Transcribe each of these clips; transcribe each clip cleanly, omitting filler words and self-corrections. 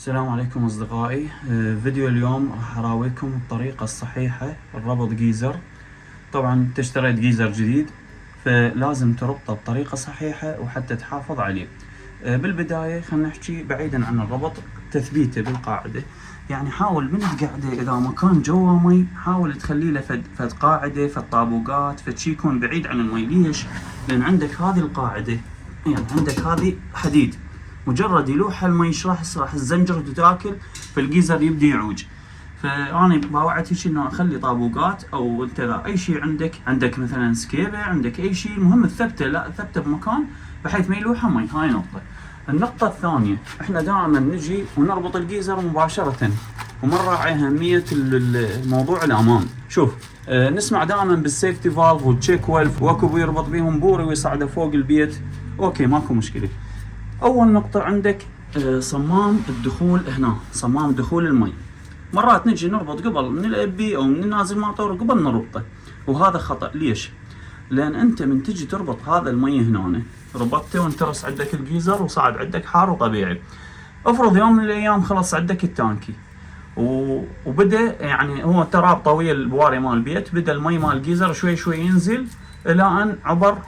السلام عليكم أصدقائي. فيديو اليوم راح أراويكم الطريقة الصحيحة لربط جيزر. طبعا انت اشتريت جيزر جديد فلازم تربطه بطريقة صحيحة وحتى تحافظ عليه. بالبداية خلينا نحكي بعيدا عن الربط، تثبيته بالقاعدة. يعني حاول من القاعدة إذا مكان جوا مي حاول تخلي له فد قاعدة، فد طابوقات، فد شي يكون بعيد عن المي. ليش؟ لأن عندك هذه القاعدة، يعني عندك هذه حديد، مجرد يلوح المي راح الزنجر تتاكل فالجيزر يبدي يعوج. فأنا باوعت هيك انه اخلي طابوقات، او انت اذا اي شيء عندك مثلا سكيبه، عندك اي شيء، المهم ثبته بمكان بحيث ما يلوح مي. هاي نقطة. النقطة الثانية، احنا دائما نجي ونربط الجيزر مباشرة وما نراعي أهمية الموضوع الأمان. شوف، نسمع دائما بالسيفتي فالف والتشيك ويلف، واكو بيربط بيهم بوري ويصعده فوق البيت. اوكي ماكو مشكلة. اول نقطة عندك صمام الدخول هنا، صمام دخول المي. مرات نجي نربط قبل من الابي او من نازل ماطور قبل نربطه، وهذا خطأ. ليش؟ لان انت من تجي تربط هذا المي هنا، ربطته وانترس عندك الجيزر وصعد عندك حار وطبيعي. افرض يوم من الايام خلص عندك التانكي وبدا، يعني هو تراب طويل البواري مال البيت، بدا المي مال الجيزر شوي شوي ينزل الى ان عبر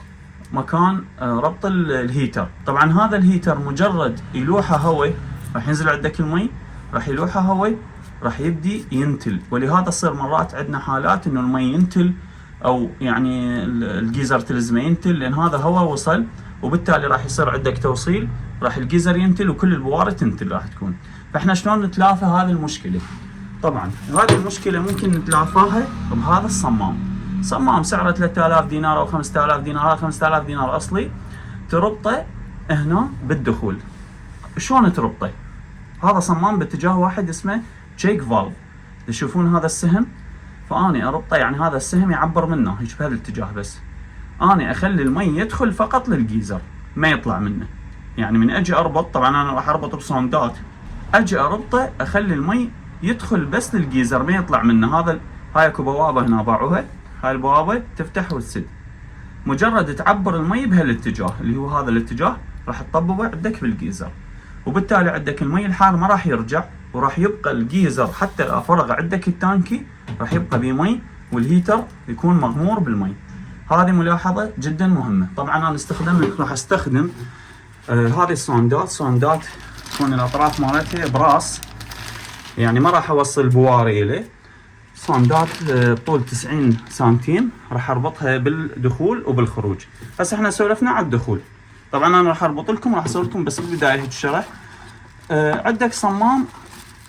مكان ربط الهيتر. طبعا هذا الهيتر مجرد يلوحه هواء راح ينزل عندك المي، راح يلوحه هواء، راح يبدي ينتل. ولهذا تصير مرات عندنا حالات انه المي ينتل، او يعني الجيزر تلزمه ينتل، لان هذا هواء وصل وبالتالي راح يصير عندك توصيل، راح الجيزر ينتل وكل البواري تنتل راح تكون. فاحنا شلون نتلافى هذه المشكله؟ طبعا هذه المشكله ممكن نتلافاها بهذا الصمام. صمام سعره 3000 دينار او 5000 دينار. هذا 5000 دينار اصلي، تربطه هنا بالدخول. شلون تربطه؟ هذا صمام باتجاه واحد اسمه تشيك فالف. تشوفون هذا السهم؟ فاني اربطه، يعني هذا السهم يعبر منه هيك بهذا الاتجاه، بس اني اخلي المي يدخل فقط للجيزر ما يطلع منه. يعني من اجي اربط، طبعا انا راح اربط بصوندات، اجي اربطه اخلي المي يدخل بس للجيزر ما يطلع منه. هاي اكو بوابه هنا باعوها، هاي البوابه تفتح وتسد، مجرد تعبر المي بهالاتجاه اللي هو هذا الاتجاه راح تطببه عندك بالجيزر، وبالتالي عندك المي الحار ما راح يرجع، وراح يبقى الجيزر حتى لو فرغ عندك التانكي راح يبقى بمي والهيتر يكون مغمور بالمي. هذه ملاحظه جدا مهمه. طبعا انا راح استخدم هذه الصوندات تكون الاطراف مالتها براس، يعني ما راح اوصل بواري اليه. صوندات طول 90 سنتيم راح اربطها بالدخول وبالخروج. هسه احنا سولفنا على الدخول، طبعا انا راح اربط لكم، راح اسوي لكم بس بالبدايه هيك الشرح. عندك صمام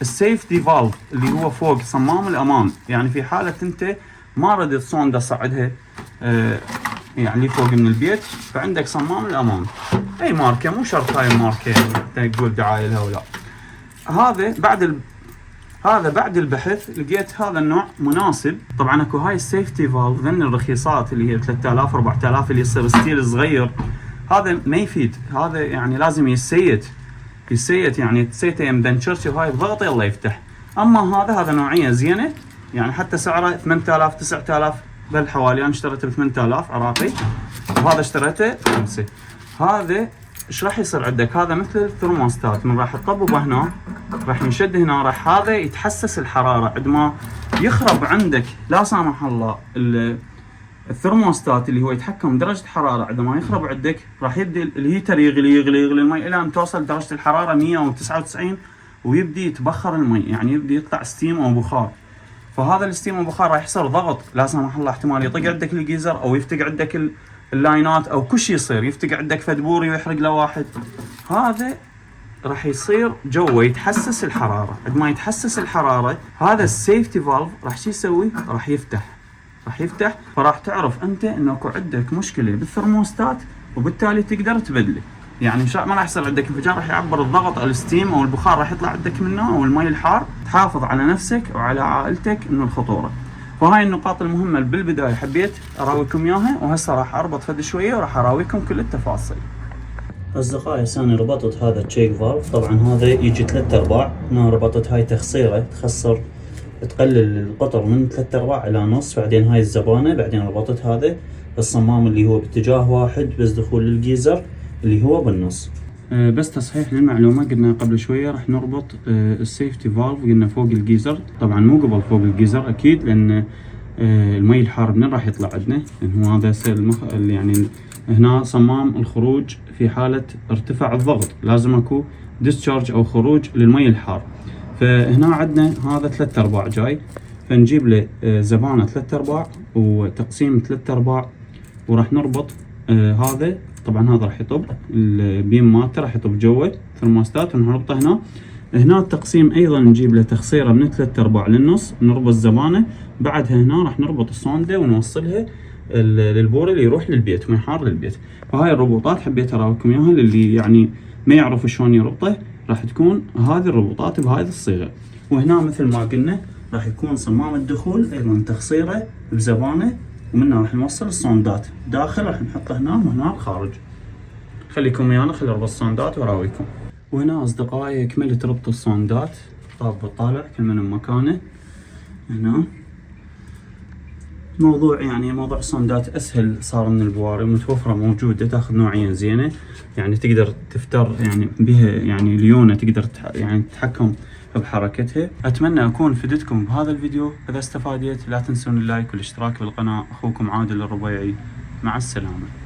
السيفتي فالف اللي هو فوق صمام الامان، يعني في حاله انت ما ردت صونده صعدها يعني فوق من البيت، فعندك صمام الامان. اي ماركه، مو شرط هاي الماركه تقول دعايه لها ولا. هذا بعد البحث لقيت هذا النوع مناسب. طبعا اكو هاي السيفتي فالف ذن الرخيصات اللي هي 3000 4000 اللي يصير ستيل صغير، هذا ما يفيد. هذا يعني لازم يسيت، يعني تسيته يمدنشرش وهاي بضغط يلا يفتح. اما هذا نوعيه زينه، يعني حتى سعره 8000 9000 بالحوالي. انا اشتريته ب 8000 عراقي، وهذا اشتريته 5. هذا ايش راح يصير عندك؟ هذا مثل الثرموستات، من راح تطببه هنا راح ينشد هنا، راح هذا يتحسس الحراره. عندما يخرب عندك لا سامح الله الثرموستات اللي هو يتحكم بدرجه الحراره، عندما يخرب عندك راح يبدي الهيتر يغلي المي الى ان توصل درجه الحراره 199 ويبدي يتبخر المي، يعني يبدي يطلع ستيم او بخار. فهذا الستيم والبخار راح يصير ضغط، لا سامح الله احتمال يطق عندك الجيزر او يفتق عندك اللاينات او كل شيء يصير، يفتق عندك فدبوري ويحرق له واحد. هذا راح يصير جوا يتحسس الحراره. عندما يتحسس الحراره هذا السيفتي فالف راح شو يسوي؟ راح يفتح، فراح تعرف انت انه اكو عندك مشكله بالثرموستات، وبالتالي تقدر تبدله. يعني ما راح يصير عندك انفجار، راح يعبر الضغط او الستيم او البخار راح يطلع عندك منه، او المي الحار. تحافظ على نفسك وعلى عائلتك من الخطوره. فهاي النقاط المهمه بالبدايه حبيت اراويكم اياها، وهسه راح اربط فد شويه وراح اراويكم كل التفاصيل. اصدقائي هسه انا ربطت هذا التشيك فالف، طبعا هذا يجي 3/4. انا ربطت هاي تخصيره تخسر، تقلل القطر من 3/4 الى نص، بعدين هاي الزبانه، بعدين ربطت هذا الصمام اللي هو باتجاه واحد بس دخول الجيزر اللي هو بالنص. بس تصحيح للمعلومة، قلنا قبل شوية راح نربط السيفتي فالف، قلنا فوق الجيزر، طبعا مو قبل فوق الجيزر أكيد، لأن المي الحار منين راح يطلع عندنا؟ لأن هو هذا يعني هنا صمام الخروج في حالة ارتفاع الضغط، لازم اكو ديسشارج او خروج للمي الحار. فهنا عندنا هذا 3/4 جاي، فنجيب له زبانة 3/4 وتقسيم 3/4، وراح نربط هذا. طبعا هذا راح يطب البيم مالته، راح يطب جوا ثرموستات ونربطه هنا. هنا التقسيم ايضا نجيب له تخصيره من 3/4 للنص، نربط زبانه، بعدها هنا راح نربط الصوندة ونوصلها للبور اللي يروح للبيت وين حار للبيت. فهاي الربوطات حبيت اراويكم اياها، للي يعني ما يعرف شلون يربطه، راح تكون هذه الربوطات بهذه الصيغه. وهنا مثل ما قلنا راح يكون صمام الدخول ايضا تخصيره بزبانه، ومنها راح نوصل الصوندات داخل، راح نحطه هنا وهنا الخارج. خليكم ويانا، خلي اربط الصوندات واراويكم. وهنا اصدقائي كملت ربط الصوندات، طاب طالع كل من مكانه. هنا موضوع الصوندات اسهل صار من البواري، متوفره موجوده، تاخذ نوعيه زينه، يعني تقدر تفتر يعني بها، يعني ليونه تقدر يعني تتحكم بحركتها. اتمنى اكون فدتكم بهذا الفيديو، اذا استفاديت لا تنسون اللايك والاشتراك بالقناه. اخوكم عادل الربيعي، مع السلامه.